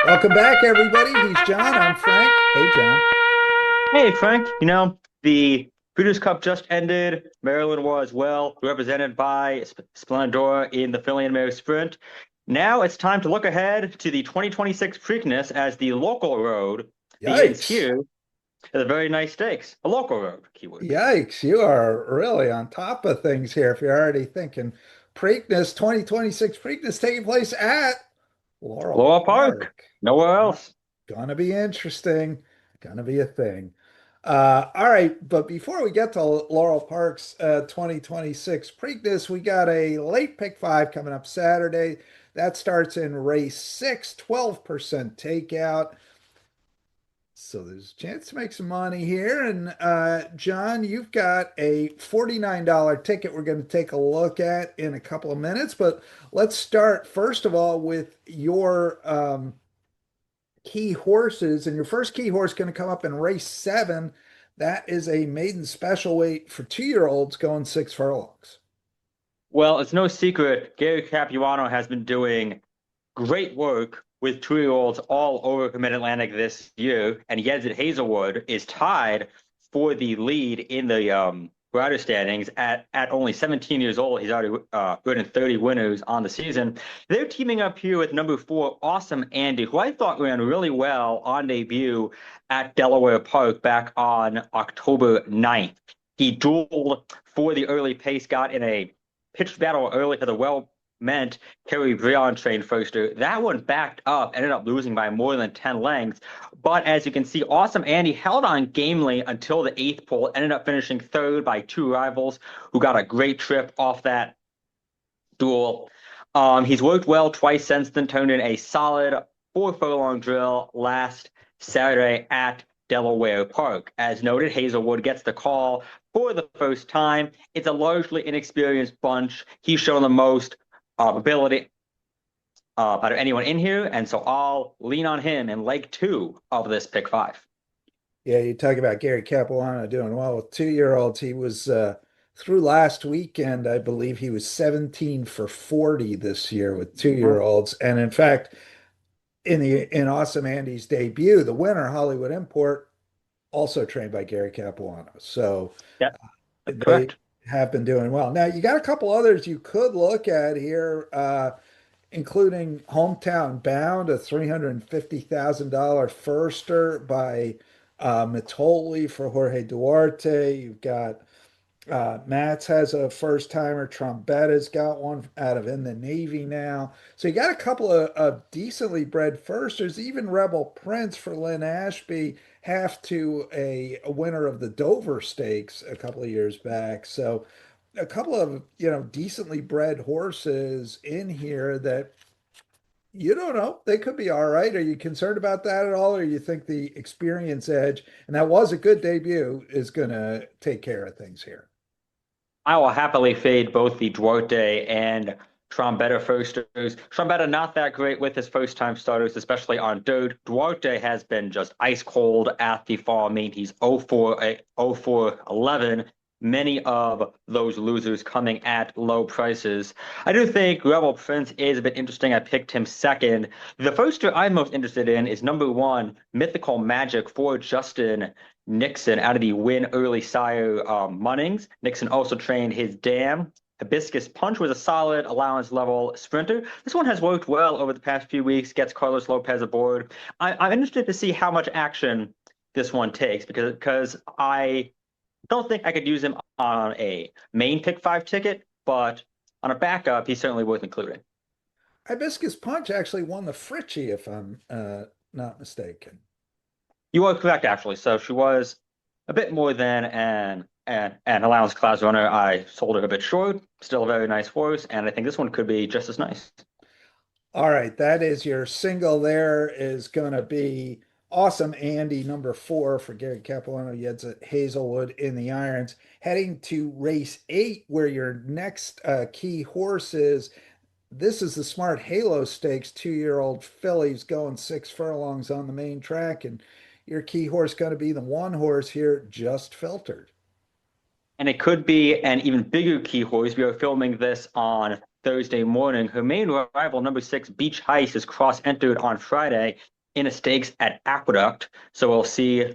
Welcome back, everybody. He's John. I'm Frank. Hey, John. Hey, Frank, the Breeders' Cup just ended. Maryland was well represented by Splendora in the Philly and Mary Sprint. Now it's time to look ahead to the 2026 Preakness as the local road begins Yikes. here at a very nice stakes. A local road, keyword. Yikes. You are really on top of things here if you're already thinking Preakness 2026 Preakness taking place at Laurel Laurel Park, Park. nowhere Gonna, else. gonna be interesting. Gonna be a thing. All right, but before we get to Laurel Park's 2026 Preakness, we got a late pick five coming up Saturday. That starts in race six, 12% takeout. So there's a chance to make some money here. And John, you've got a $49 ticket we're going to take a look at in a couple of minutes. But let's start, first of all, with your key horses. And your first key horse going to come up in race seven. That is a maiden special weight for 2-year-olds going 6 furlongs. Well, it's no secret, Gary Capuano has been doing great work with 2-year-olds all over Mid-Atlantic this year, and Yezid Hazelwood is tied for the lead in the rider standings at only 17 years old. He's already ridden 30 winners on the season. They're teaming up here with number 4, Awesome Andy, who I thought ran really well on debut at Delaware Park back on October 9th. He dueled for the early pace, got in a pitched battle early for the well-meant Kerry Brion trained firster. That one backed up, ended up losing by more than 10 lengths. But as you can see, Awesome Andy held on gamely until the eighth pole, ended up finishing third by 2 rivals who got a great trip off that duel. He's worked well twice since then, turned in a solid 4 furlong drill last Saturday at Delaware Park. As noted, Hazelwood gets the call for the first time. It's a largely inexperienced bunch. He's shown the most ability out of anyone in here, and so I'll lean on him in leg two of this pick five. Yeah, you talk about Gary Capuano doing well with 2-year-olds. He was through last weekend, I believe he was 17 for 40 this year with Mhm. 2-year-olds. And in fact, in Awesome Andy's debut, the winner, Hollywood Import, also trained by Gary Capuano. So Yeah, they correct. have been doing well. Now, you got a couple others you could look at here, including Hometown Bound, a $350,000 firster by Mitoli for Jorge Duarte. You've got Matt's has a first timer. Trombetta's got one out of In the Navy now. So you got a couple of decently bred firsters. Even Rebel Prince for Lynn Ashby, half to a winner of the Dover Stakes a couple of years back. So a couple of, decently bred horses in here that you don't know. They could be all right. Are you concerned about that at all? Or you think the experience edge, and that was a good debut, is going to take care of things here? I will happily fade both the Duarte and Trombetta firsters. Trombetta not that great with his first time starters, especially on dirt. Duarte has been just ice cold at the fall meet. He's 0-4-11. Many of those losers coming at low prices. I do think Rebel Prince is a bit interesting. I picked him second. The firster I'm most interested in is number 1, Mythical Magic for Justin Nixon out of the Win Early Sire Munnings. Nixon also trained his dam. Hibiscus Punch was a solid allowance level sprinter. This one has worked well over the past few weeks, gets Carlos Lopez aboard. I'm interested to see how much action this one takes because I don't think I could use him on a main pick five ticket, but on a backup, he's certainly worth including. Hibiscus Punch actually won the Fritchie, if I'm not mistaken. You are correct, actually. So she was a bit more than an allowance class runner. I sold her a bit short. Still a very nice horse, and I think this one could be just as nice. All right, that is your single there is going to be Awesome Andy, number 4 for Gary Capuano, Yedza Hazelwood in the irons. Heading to race 8, where your next key horse is. This is the Smart Halo Stakes, 2-year-old fillies going 6 furlongs on the main track. And your key horse going to be the one horse here, Just Filtered. And it could be an even bigger key horse. We are filming this on Thursday morning. Her main rival, number 6, Beach Heist, is cross-entered on Friday. in a stakes at Aqueduct, so we'll see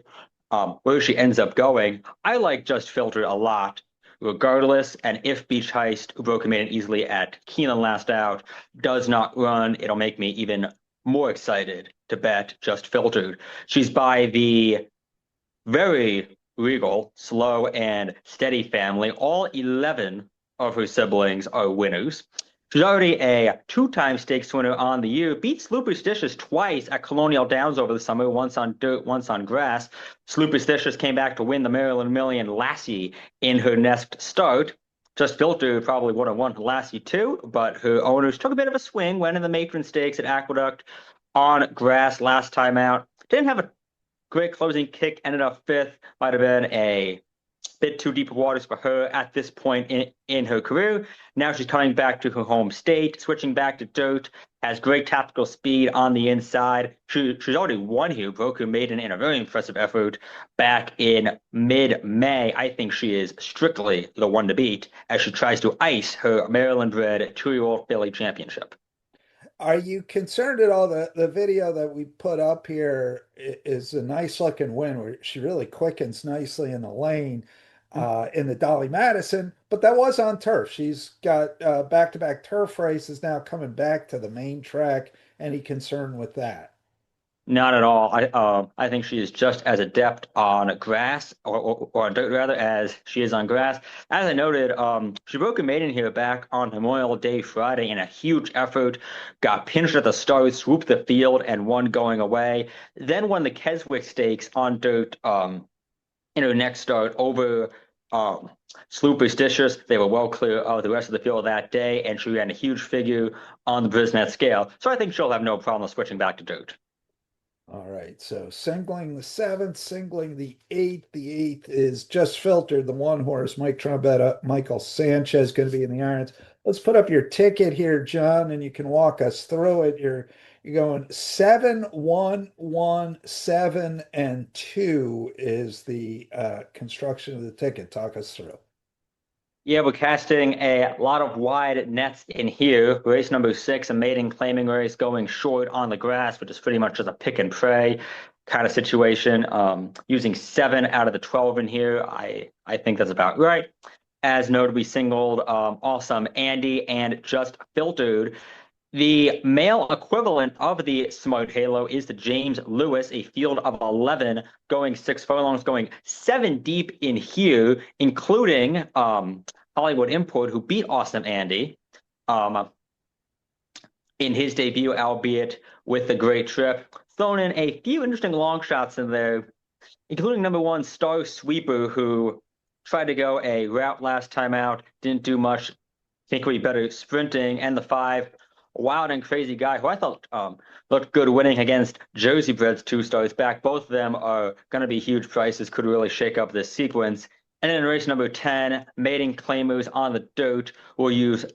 where she ends up going. I like Just Filtered a lot, regardless. And if Beach Heist, who broke a maiden easily at Keeneland last out, does not run, it'll make me even more excited to bet Just Filtered. She's by the very regal, slow, and steady family. All 11 of her siblings are winners. She's already a two-time stakes winner on the year, beat Superstitious twice at Colonial Downs over the summer, once on dirt, once on grass. Superstitious came back to win the Maryland Million Lassie in her next start. Just Filtered probably would have won Lassie too, but her owners took a bit of a swing, went in the matron stakes at Aqueduct on grass last time out. Didn't have a great closing kick, ended up fifth. Might have been a bit too deep waters for her at this point in her career. Now she's coming back to her home state, switching back to dirt, has great tactical speed on the inside. She's already won here, broke her maiden in a very impressive effort back in mid-May. I think she is strictly the one to beat as she tries to ice her Maryland-bred two-year-old filly championship. Are you concerned at all that the video that we put up here is a nice looking win where she really quickens nicely in the lane in the Dolly Madison, but that was on turf. She's got back-to-back turf races now coming back to the main track. Any concern with that? Not at all. I think she is just as adept on grass or on dirt rather as she is on grass. As I noted, she broke a maiden here back on Memorial Day Friday in a huge effort, got pinched at the start, swooped the field, and won going away. Then won the Keswick Stakes on dirt in her next start over um Superstitious. They were well clear of the rest of the field that day, and she ran a huge figure on the Brisnet scale. So I think she'll have no problem switching back to dirt. All right, so singling the seventh, singling the eighth. The eighth is Just Filtered, the one horse. Mike Trombetta, Michael Sanchez going to be in the irons. Let's put up your ticket here, John, and you can walk us through it. You're going 7, 1, 1, 7, and 2 is the construction of the ticket. Talk us through. Yeah, we're casting a lot of wide nets in here. Race number six, a maiden claiming race going short on the grass, which is pretty much just a pick and pray kind of situation. Using 7 out of the 12 in here, I think that's about right. As noted, we singled Awesome Andy and Just Filtered. The male equivalent of the Smart Halo is the James Lewis, a field of 11 going 6 furlongs, going 7 deep in here, including Hollywood Import, who beat Awesome Andy um, in his debut, albeit with a great trip. Thrown in a few interesting long shots in there, including number one, Star Sweeper, who tried to go a route last time out, didn't do much. Think we better sprinting, and the 5, Wild and Crazy Guy, who I thought looked good winning against Jersey Bred's 2 stars back. Both of them are going to be huge prices, could really shake up this sequence. And then in race number 10, Maiden Claimers on the dirt will use,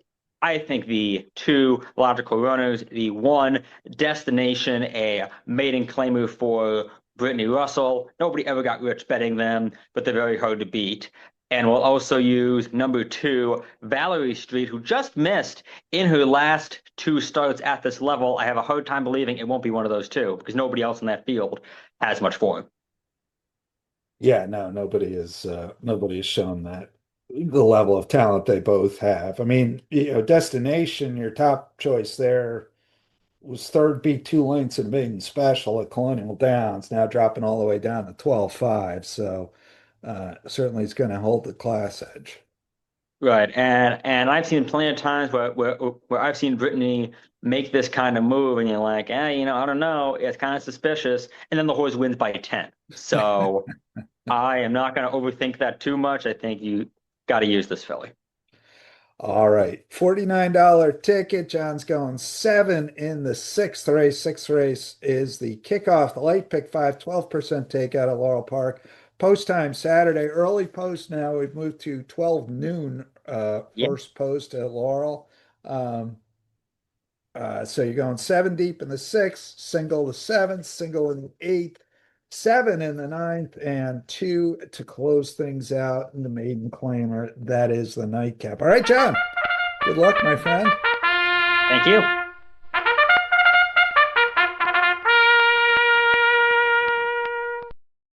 I think, the 2 logical runners. The 1, Destination, a maiden claimer for Brittany Russell. Nobody ever got rich betting them, but they're very hard to beat. And we'll also use number 2, Valerie Street, who just missed in her last 2 starts at this level. I have a hard time believing it won't be one of those two because nobody else in that field has much form. Yeah, no, nobody has shown that the level of talent they both have. I mean, Destination, your top choice there was third beat 2 lengths in maiden special at Colonial Downs, now dropping all the way down to 12.5. So certainly it's going to hold the class edge. Right, and I've seen plenty of times where I've seen Brittany make this kind of move, and you're like, I don't know, it's kind of suspicious, and then the horse wins by 10. So I am not going to overthink that too much. I think you got to use this filly. All right, $49 ticket. John's going 7 in the sixth race. Sixth race is the kickoff, the late pick 5, 12% takeout at Laurel Park. Post time Saturday, early post now. We've moved to 12 noon Yeah. first post at Laurel. Um, so you're going 7 deep in the sixth, single the seventh, single in the eighth, 7 in the ninth, and 2 to close things out in the maiden claimer. That is the nightcap. All right, John. Good luck, my friend. Thank you.